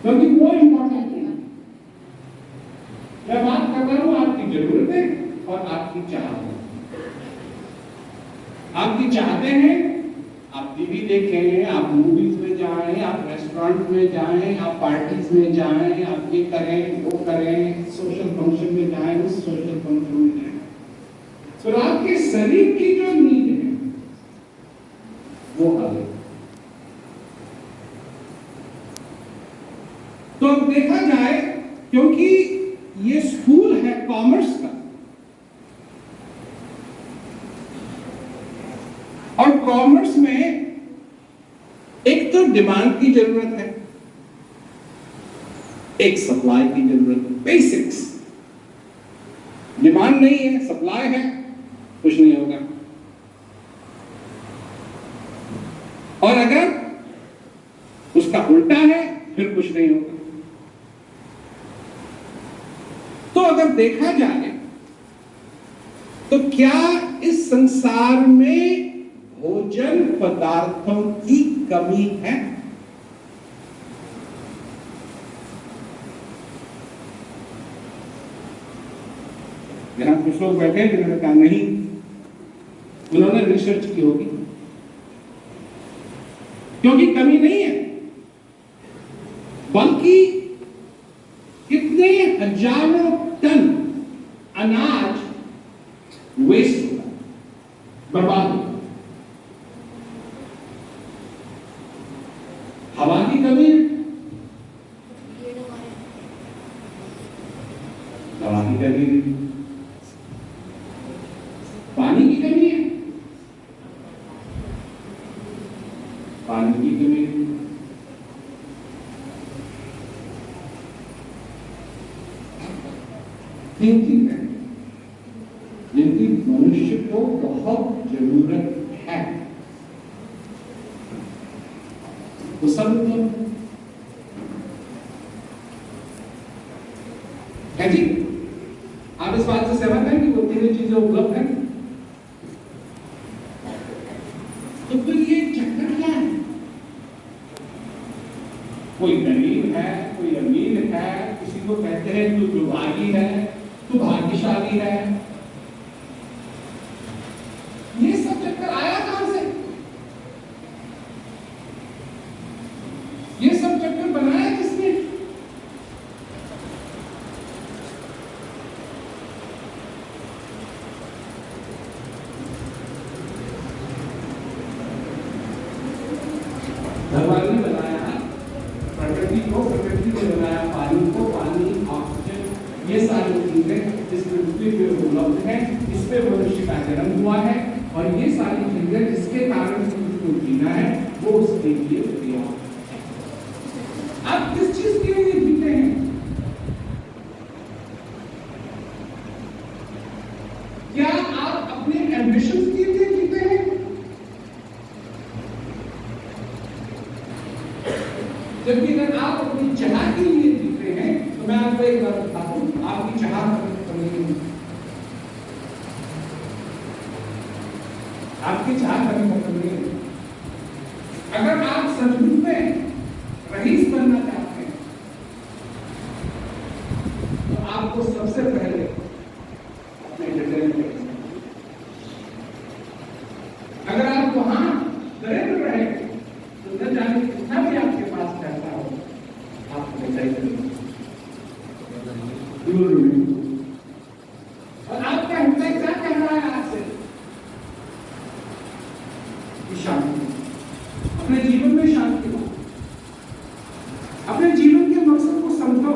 क्योंकि वो इंपॉर्टेंट है। मैं बात कर रहा हूं आपकी जरूरतें और आपकी चाहतें। आपकी चाहते हैं, आप टीवी देखें, आप मूवीज में जाएं, आप रेस्टोरेंट में जाएं, आप पार्टीज में जाएं, आप ये करें, वो करें, सोशल फंक्शन में जाएं, उस सोशल फंक्शन में जाएं। तो आपके शरीर की जो नीड है वो अलग। तो अब देखा जाए, क्योंकि ये स्कूल है कॉमर्स का, और कॉमर्स में एक तो डिमांड की जरूरत है, एक सप्लाई की जरूरत है। बेसिक्स। डिमांड नहीं है, सप्लाई है, कुछ नहीं होगा। और अगर उसका उल्टा है, फिर कुछ नहीं होगा। तो अगर देखा जाए तो क्या इस संसार में भोजन पदार्थों की कमी है? यहां कुछ लोग बैठे हैं जिन्होंने कहा नहीं, उन्होंने रिसर्च की होगी, क्योंकि कमी नहीं है, बल्कि कितने हजारों टन अनाज वेस्ट होगा, बर्बाद होगा। हवा की कमी है, हवा की कमी है, पानी की कमी है, पानी की कमी है, तीन चीजें हैं जिनकी मनुष्य को बहुत जरूरत है। वो सब है जी। आप इस बात से सहमत हैं कि वो तीनों चीजें उपलब्ध हैं? तो फिर ये चक्कर क्या है? कोई गरीब है, कोई अमीर है, किसी को कहते हैं तू दुर्भागी है, तू भाग्यशाली है। ये सब चक्कर आया कहां से? ये सब चक्कर बनाया किसने? भगवान ने बनाया प्रकृति को, प्रकृति ने बनाया पानी को, पानी, ऑक्सीजन, ये सारी चीजें इस पृथ्वी पे उपलब्ध है। इस पे मनुष्य का जन्म हुआ है, और ये सारी चीजें जिसके कारण उसको जीना है वो उसके लिए दिया। आप किस चीज के लिए जीते हैं? क्या आप अपने एम्बिशंस के लिए जीते हैं? जबकि अगर आप अपनी चाह के लिए जीते हैं, तो मैं आपको एक बात बताता हूं, आपकी चाह कभी नहीं, आपकी चाह कभी खत्म नहीं। अगर आप सचमुच में रईस बनना चाहते हैं, तो आपको सबसे पहले अपने हृदय में, अगर आप वहां दरिद्र रहे तो न जाने कितना भी आपके पास पैसा हो, आपको बचाई करेंगे। और आपका हृदय क्या कह रहा है आपसे? शांति, अपने जीवन में शांति हो, अपने जीवन के मकसद को समझो।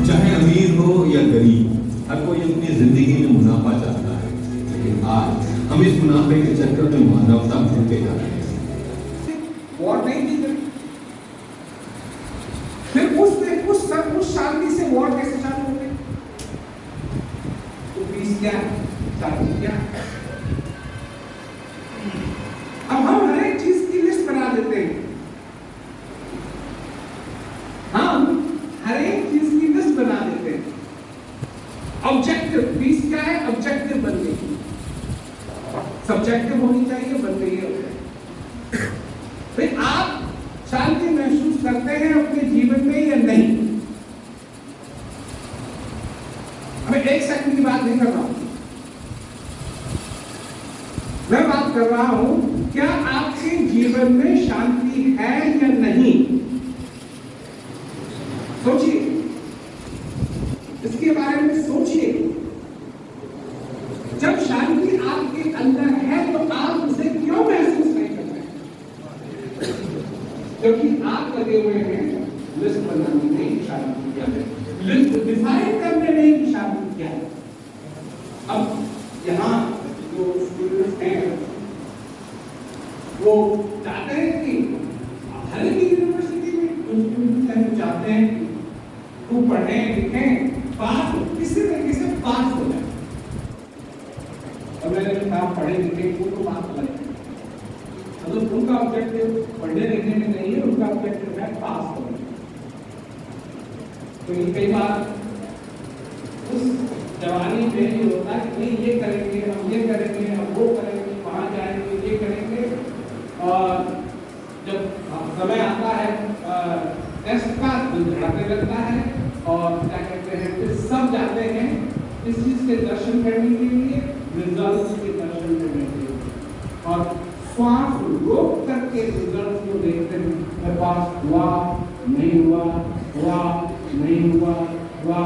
चाहे अमीर हो या गरीब, हर कोई अपनी जिंदगी में मुनाफा चाहता है, लेकिन आज हम इस मुनाफे के चक्कर में मानवता भूलते जा रहे हैं। वॉर नहीं की गई, फिर उस शांति से वॉर कैसे चालू हो गई? तो पीस क्या, शांति क्या? अब हम हर एक चीज की लिस्ट बना देते हैं, हम हर एक चीज की लिस्ट बना देते हैं। ऑब्जेक्टिव, पीस क्या है? ऑब्जेक्टिव बन गई, सब्जेक्टिव होनी चाहिए, बन गई है। कर रहा हूं, क्या आपके जीवन में शांति है या नहीं? सोचिए, इसके बारे में सोचिए। जब शांति आपके अंदर है तो आप उसे क्यों महसूस नहीं कर रहे? क्योंकि आप लगे हुए हैं लिस्ट बनाने में कि शांति क्या है, लिस्ट डिसाइड करने में कि शांति क्या है। अब यहाँ जो स्टूडेंट्स हैं वो चाहते हैं कि हर एक यूनिवर्सिटी में जो स्टूडेंट्स चाहते हैं कि वो पढ़ें लिखें पास किसी तरीके से पास हो जाए। और मैंने कहा पढ़े लिखे वो तो बात अलग है, मतलब उनका ऑब्जेक्टिव पढ़ने लिखने में नहीं है, उनका ऑब्जेक्टिव है पास होना। तो कई बार उस जवानी में ये होता है कि नहीं ये करेंगे, हम ये करेंगे, हम वो करेंगे, वहाँ जाएंगे, ये करेंगे, और जब समय आता है टेस्ट का तो धड़कने लगता है और क्या कहते हैं फिर सब जाते हैं इस चीज के दर्शन करने के लिए, रिजल्ट के दर्शन करने के लिए, और श्वास रोक करके रिजल्ट को देखते हैं। मेरे पास हुआ नहीं हुआ, हुआ नहीं हुआ, हुआ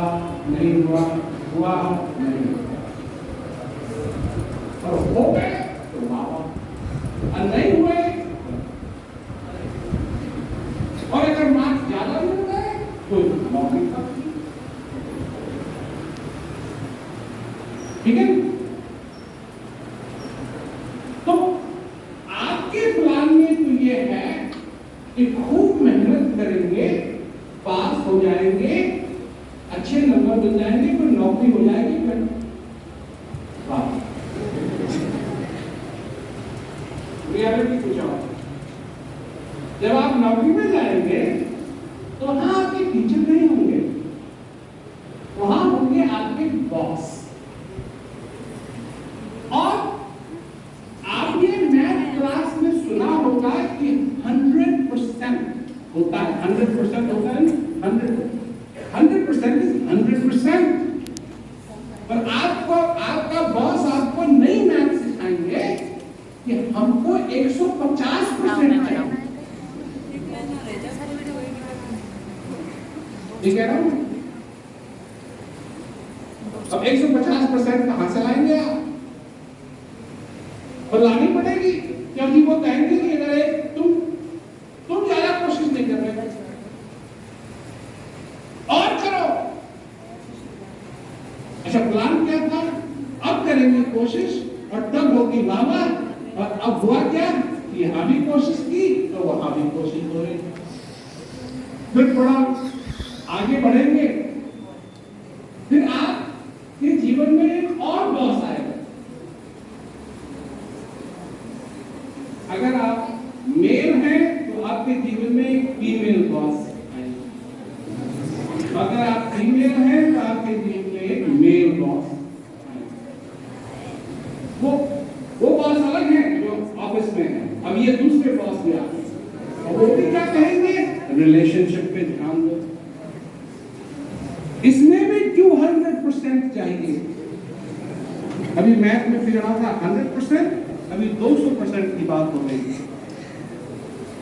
नहीं हुआ, हुआ नहीं हुआ, और हो गए तो वाह, और नहीं हुए और अगर मार्क्स ज्यादा भी हो गए तो नौकरी का, ठीक है। तो आपके प्लान में तो ये है कि खूब मेहनत करेंगे, पास हो जाएंगे, अच्छे नंबर मिल जाएंगे, फिर नौकरी हो जाएगी, फिर वाह। रियलिटी कुछ और। जब आप नौकरी में जाएंगे तो वहां आपके टीचर नहीं होंगे, वहां होंगे आपके बॉस। और आप ये मैथ क्लास में सुना होगा कि 100% होता है, 100% होता है, 100% इज 100%। पर आपको आपका बॉस आपको नई मैथ सिखाएंगे कि हमको 150% चाहिए। ठीक है ना? अब 150% कहां से लाएंगे आप? और लानी पड़ेगी, क्योंकि वो कहेंगे कि अरे तुम ज्यादा कोशिश नहीं कर रहे, और करो। अच्छा, प्लान क्या था? अब करेंगे कोशिश और तब होगी वाह। और अब हुआ क्या कि यहां भी कोशिश की तो वहां भी कोशिश हो रही। फिर थोड़ा आगे बढ़ेंगे, फिर आपके जीवन में एक और बॉस आएगा। अगर आप मेल हैं तो आपके जीवन में एक फीमेल बॉस आएगी, अगर आप फीमेल हैं तो आपके जीवन में एक मेल बॉस आएगा। वो बॉस अलग है जो ऑफिस में है। अब ये दूसरे बॉस भी आते हैं और वो भी क्या कहेंगे, रिलेशनशिप पे ध्यान दो। इसमें भी क्यों 100% चाहिए? अभी मैथ में फिर था 100%, अभी 200% की बात हो रही है।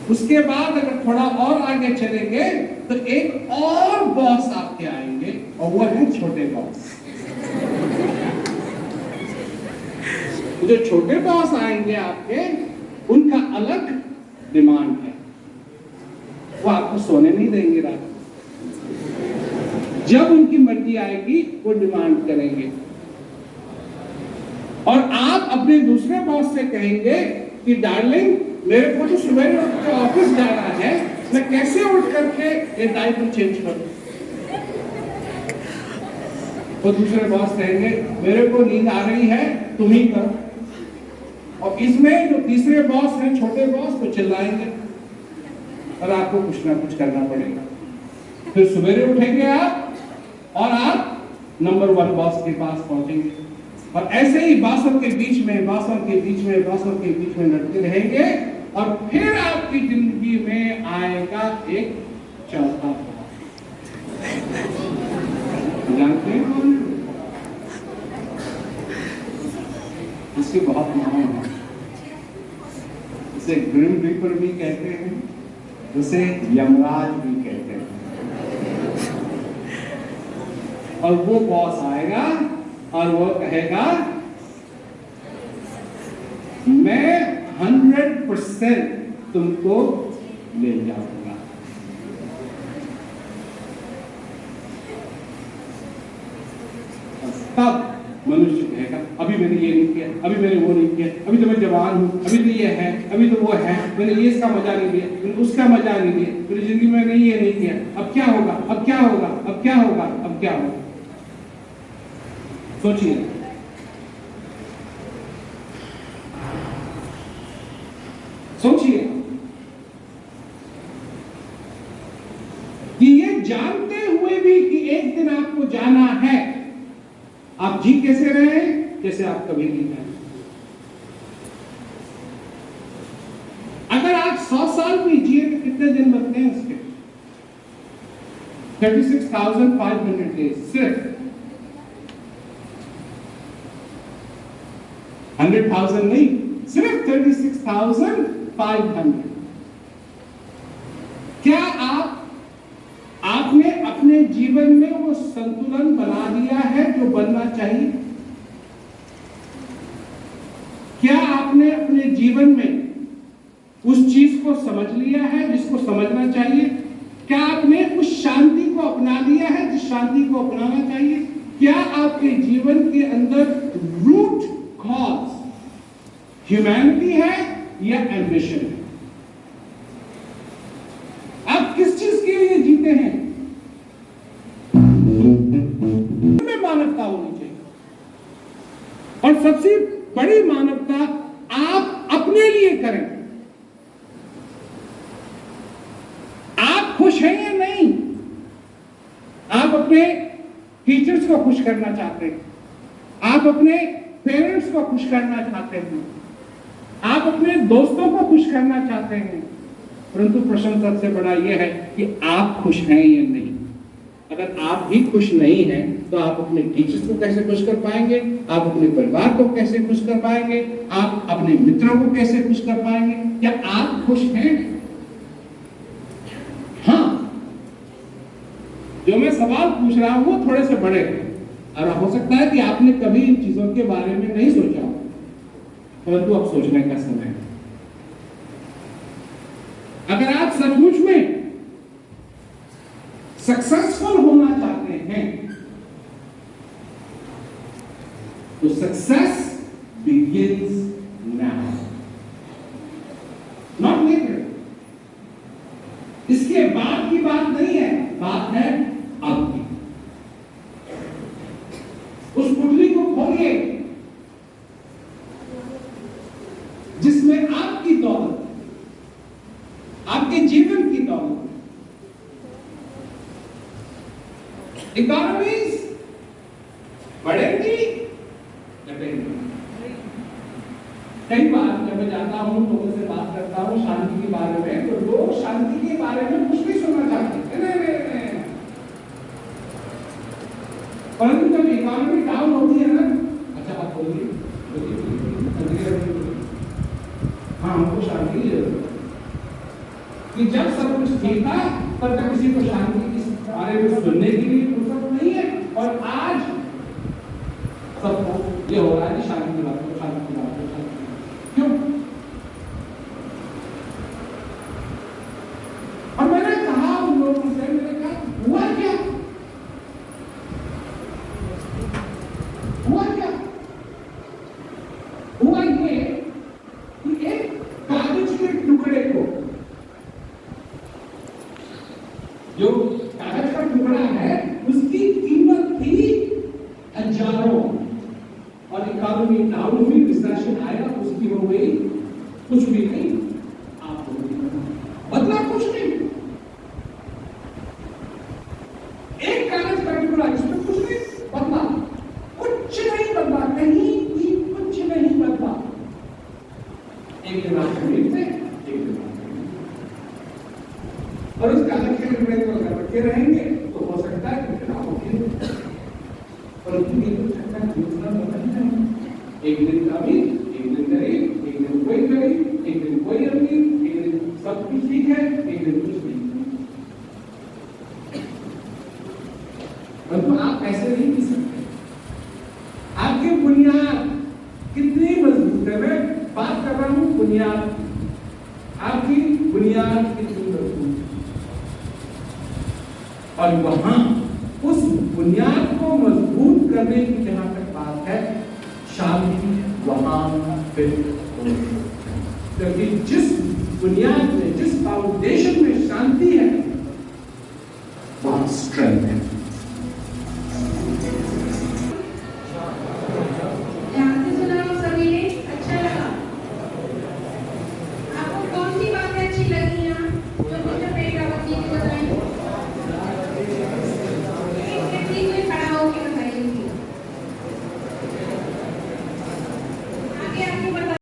उसके बाद अगर थोड़ा और आगे चलेंगे तो एक और बॉस आपके आएंगे और वो है छोटे बॉस। जो छोटे बॉस आएंगे आपके, उनका अलग डिमांड है। वो आपको सोने नहीं देंगे रात, जब उनकी मर्जी आएगी वो डिमांड करेंगे। और आप अपने दूसरे बॉस से कहेंगे कि डार्लिंग, मेरे को तो सुबह उठ के ऑफिस जाना है, मैं कैसे उठ करके ये डायपर चेंज करूं? तो दूसरे बॉस कहेंगे मेरे को नींद आ रही है, तुम ही करो। और इसमें जो तीसरे बॉस हैं, छोटे बॉस, तो चिल्लाएंगे और आपको कुछ ना कुछ करना पड़ेगा। फिर सवेरे उठेंगे आप और आप नंबर 1 बॉस के पास पहुंचेंगे और ऐसे ही बासों के बीच में लड़ते रहेंगे और फिर आपकी जिंदगी में आएगा एक चौथा बॉस। जानते हैं कौन? इसकी बहुत नाम है, उसे ग्रिम रीपर भी कहते हैं, उसे यमराज भी कहते हैं। और वो बॉस आएगा और वो कहेगा मैं 100% तुमको ले जाऊंगा। तब मनुष्य कहेगा अभी मैंने ये नहीं किया, अभी मैंने वो नहीं किया, अभी तो मैं जवान हूं, अभी तो ये है, अभी तो वो है, मैंने ये इसका मजा नहीं लिया, मैंने उसका मजा नहीं लिया, मेरी जिंदगी में मैंने ये नहीं किया, अब क्या होगा, अब क्या होगा, अब क्या होगा, अब क्या होगा। सोचिए, सोचिए कि ये जानते हुए भी कि एक दिन आपको जाना है, आप जी कैसे रहे जैसे आप कभी नहीं जाए। अगर आप 100 साल भी जिए तो कितने दिन लगते हैं उसके? 36,500 डेज, सिर्फ 100,000 नहीं, सिर्फ 36,500। क्या आपने अपने जीवन में वो संतुलन बना दिया है जो बनना चाहिए? क्या आपने अपने जीवन में उस चीज को समझ लिया है जिसको समझना चाहिए? क्या आपने उस शांति को अपना लिया है जिस शांति को अपनाना चाहिए? क्या आपके जीवन के अंदर रूट कॉज ह्यूमैनिटी है या एम्बिशन है? आप किस चीज के लिए जीते हैं? में मानवता होनी चाहिए, और सबसे बड़ी मानवता आप अपने लिए करें। आप खुश हैं या नहीं? आप अपने टीचर्स को खुश करना चाहते हैं, आप अपने पेरेंट्स को खुश करना चाहते हैं, आप अपने दोस्तों को खुश करना चाहते हैं, परंतु प्रश्न सबसे बड़ा यह है कि आप खुश हैं या नहीं। अगर आप ही खुश नहीं हैं तो आप अपने टीचर्स को कैसे खुश कर पाएंगे? आप अपने परिवार को कैसे खुश कर पाएंगे? आप अपने मित्रों को कैसे खुश कर पाएंगे? क्या आप खुश हैं? हाँ, जो मैं सवाल पूछ रहा हूं वो थोड़े से बड़े हैं और हो सकता है कि आपने कभी इन चीजों के बारे में नहीं सोचा हो, परंतु अब सोचने का समय है। अगर आप सचमुच में सक्सेसफुल होना चाहते हैं तो success begins now, not later. इसके बाद की बात नहीं है, बात है अब की। उस पुतली को खोलिए जिसमें आपकी दौलत, आपके जीवन की दौलत, इकोनॉमीज बढ़ेंगी घटेंगी। कई बार जब मैं जाता हूं लोगों से बात करता हूं शांति के बारे में, तो लोग शांति के बारे में कुछ नहीं सुनना चाहते। नहीं। परंतु जब इकोनॉमी डाउन होती है ना, अच्छा आप बोलिए, हाँ हमको शांति की जरूरत है। कि जब सब कुछ ठीक था तब तक किसी को शांति के बारे में सुनने के लिए फुर्सत नहीं है, और आज सबको ये हो रहा है कि शांति की बात करो, शांति की बात करो, शांति। क्यों? और मैंने कहा उन लोगों से, मैंने कहा हुआ क्या? हुआ क्या? हुआ ये कि एक कागज के टुकड़े को, जो कागज का टुकड़ा है उसकी कीमत थी हजारों, और इकोनॉमी डाउन हुई, रिसेशन आया, उसकी हो गई कुछ भी नहीं, आप बदला कुछ नहीं। एक कागज का टुकड़ा, इसमें कुछ नहीं बदला, कुछ नहीं बदला, कहीं भी कुछ नहीं बदला। एक दिन आप शरीर थे, एक दिन और उस कागज के टुकड़े को अगर रखे रहेंगे तो हो सकता है कि खराब होगी, परंतु ये तो चक्कर दूसरा बदल है। एक दिन कभी, एक दिन करीब, एक दिन कोई करीब, एक दिन कोई बुनियाद, आपकी बुनियाद कितनी मजबूत है, और वहां उस बुनियाद को मजबूत करने की जहां तक बात है, शांति वहां फिर होगी। क्योंकि जिस बुनियाद में, जिस फाउंडेशन में शांति है,